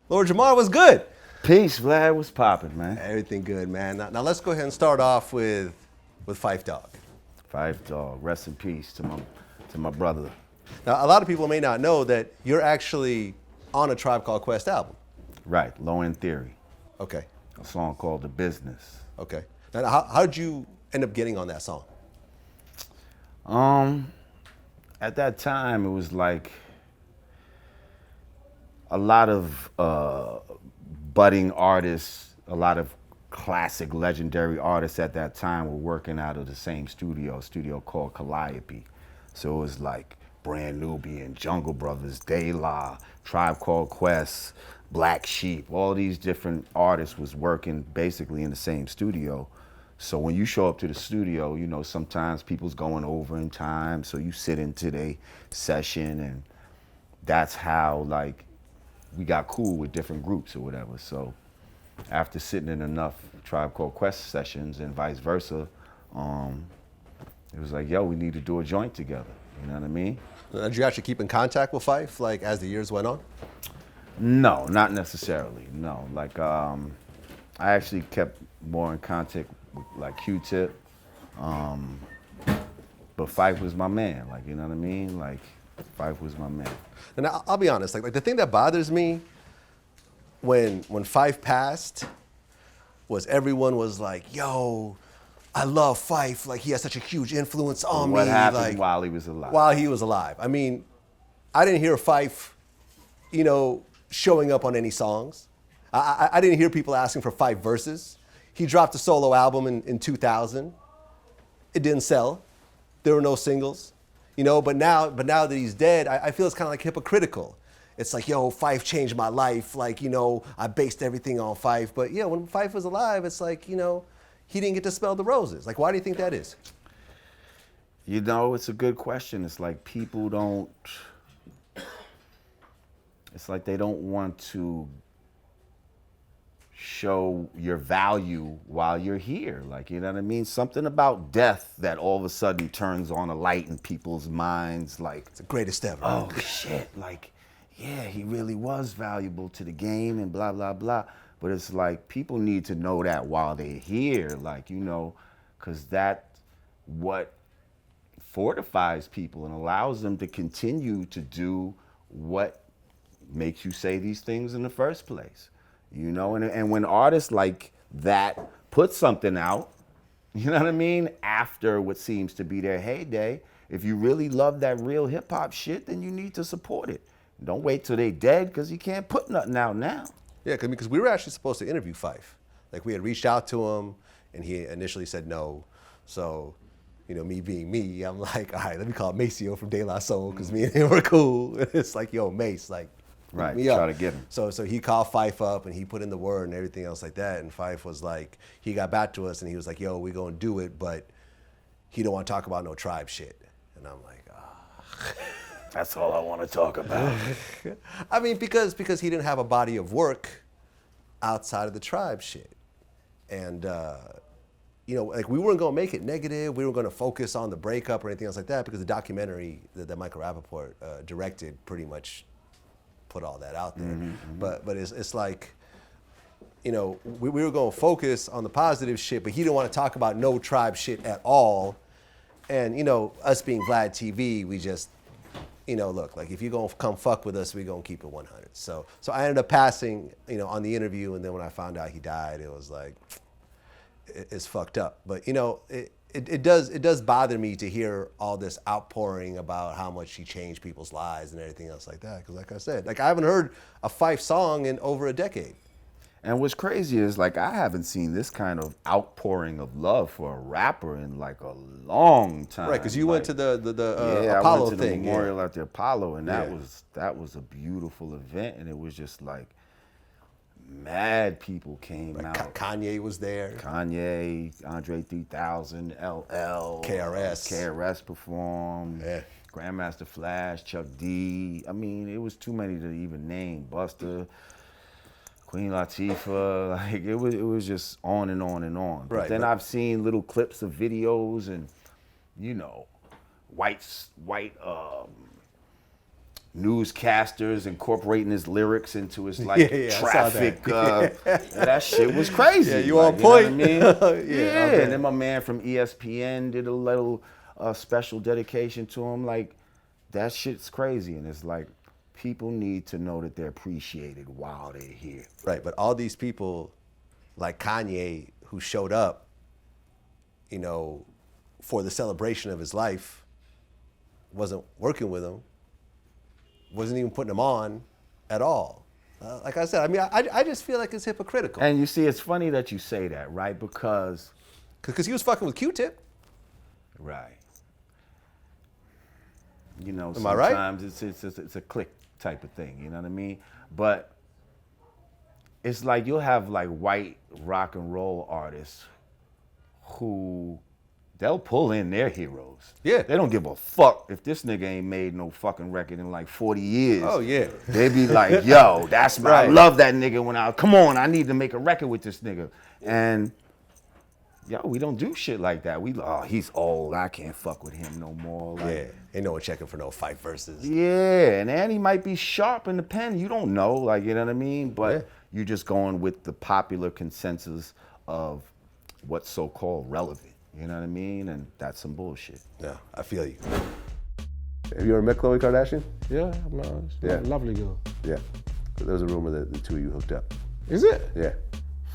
Lord Jamar was good. Peace, Vlad. What's poppin', man? Everything good, man. Now let's go ahead and start off with Phife Dawg. Phife Dawg. Rest in peace to my brother. Now, a lot of people may not know that you're actually on a Tribe Called Quest album. Right, Low End Theory. Okay, A song called The Business. okay. Now, how did you end up getting on that song? At that time, it was like a lot of budding artists, a lot of classic, legendary artists at that time were working out of the same studio called Calliope. So it was like Brand Nubian, Jungle Brothers, De La, Tribe Called Quest, Black Sheep, all these different artists was working basically in the same studio. So when you show up to the studio, you know, sometimes people's going over in time, so you sit into their session, and that's how like we got cool with different groups or whatever. So after sitting in enough Tribe Called Quest sessions and vice versa, it was like, yo, we need to do a joint together. You know what I mean? Did you actually keep in contact with Phife, like as the years went on? No, not necessarily. No, like I actually kept more in contact with like Q-Tip, but Phife was my man. Like, you know what I mean? Like Phife was my man. And I'll be honest, like the thing that bothers me when Phife passed was everyone was like, yo, I love Phife. Like he has such a huge influence on What me. happened like, while he was alive? while he was alive. I mean, I didn't hear Phife, showing up on any songs. I didn't hear people asking for Phife verses. He dropped a solo album in 2000. It didn't sell. There were no singles, But now that he's dead, I feel it's kind of like hypocritical. It's like, yo, Phife changed my life. Like, I based everything on Phife. But yeah, when Phife was alive, it's like, he didn't get to smell the roses. Like, why do you think that is? You know, it's a good question. It's like people don't, it's like they don't want to show your value while you're here. Like, you know what I mean? Something about death that all of a sudden turns on a light in people's minds. Like, It's the greatest ever. oh shit, like, yeah, he really was valuable to the game and blah, blah, blah. But it's like people need to know that while they're here, like, because that's what fortifies people and allows them to continue to do what makes you say these things in the first place. And when artists like that put something out, you know what I mean, after what seems to be their heyday, if you really love that real hip hop shit, then you need to support it. Don't wait till they dead, because you can't put nothing out now. Yeah, because we were actually supposed to interview Phife. Like, we had reached out to him, and he initially said no. So, me being me, I'm like, all right, let me call Maceo from De La Soul, because me and him were cool. And it's like, yo, Mace, like, Right, me up. try to get him. So he called Phife up, and he put in the word and everything else like that. And Phife was like, he got back to us, and he was like, yo, we gonna do it, but he don't want to talk about no tribe shit. And I'm like, ah. That's all I want to talk about. I mean, because he didn't have a body of work outside of the tribe shit. And, like, we weren't going to make it negative. We weren't going to focus on the breakup or anything else like that, because the documentary that Michael Rappaport directed pretty much put all that out there. But it's like, we were going to focus on the positive shit, but he didn't want to talk about no tribe shit at all. And, us being Vlad TV, we just, look, like, if you're going to come fuck with us, we're going to keep it 100. So I ended up passing, on the interview, and then when I found out he died, it was like, it's fucked up. But, it does bother me to hear all this outpouring about how much he changed people's lives and everything else like that. Because like I said, like, I haven't heard a Phife song in over a decade. And what's crazy is, like, I haven't seen this kind of outpouring of love for a rapper in like a long time. Right, because you went to the yeah, Apollo I went to thing. the memorial at the Apollo, and Yeah. that was a beautiful event, and it was just like mad people came out. Kanye was there. Kanye, Andre 3000, LL, KRS performed. Yeah. Grandmaster Flash, Chuck D. I mean, it was too many to even name. Buster, Queen Latifah, like it was just on and on and on. But Right, then but- I've seen little clips of videos and, white newscasters incorporating his lyrics into his like I saw traffic. that. That shit was crazy. Yeah, you like, on point. You know what I mean? Yeah, And then my man from ESPN did a little special dedication to him. Like, that shit's crazy. And it's like, people need to know that they're appreciated while they're here. Right, but all these people like Kanye who showed up, you know, for the celebration of his life, wasn't working with him, wasn't even putting him on at all. Like I said, I mean, I just feel like it's hypocritical. And you see, it's funny that you say that, right? Because he was fucking with Q-Tip. right. You know, Am I right? sometimes it's a click type of thing, you know what I mean? But it's like you'll have like white rock and roll artists who they'll pull in their heroes. Yeah. They don't give a fuck if this nigga ain't made no fucking record in like 40 years. Oh, yeah. They be like, yo, that's my, I Right. love that nigga come on, I need to make a record with this nigga. And yo, we don't do shit like that. He's old, I can't fuck with him no more. Like, Yeah, ain't no one checking for no Phife verses. yeah, and he might be sharp in the pen. You don't know, like, you know what I mean? But you're just going with the popular consensus of what's so-called relevant. You know what I mean? And that's some bullshit. No, I feel you. Have you ever met Khloe Kardashian? Yeah, no, she's a lovely girl. Yeah. There was a rumor that the two of you hooked up. Is it? Yeah.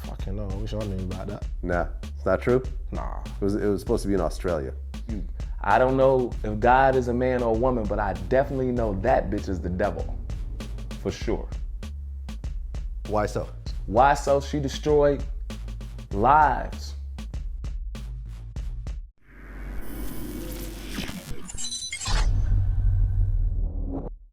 Fucking no, I wish I knew about that. Nah, it's not true? Nah. It was supposed to be in Australia. I don't know if God is a man or a woman, but I definitely know that bitch is the devil. For sure. Why so? Why so? She destroyed lives.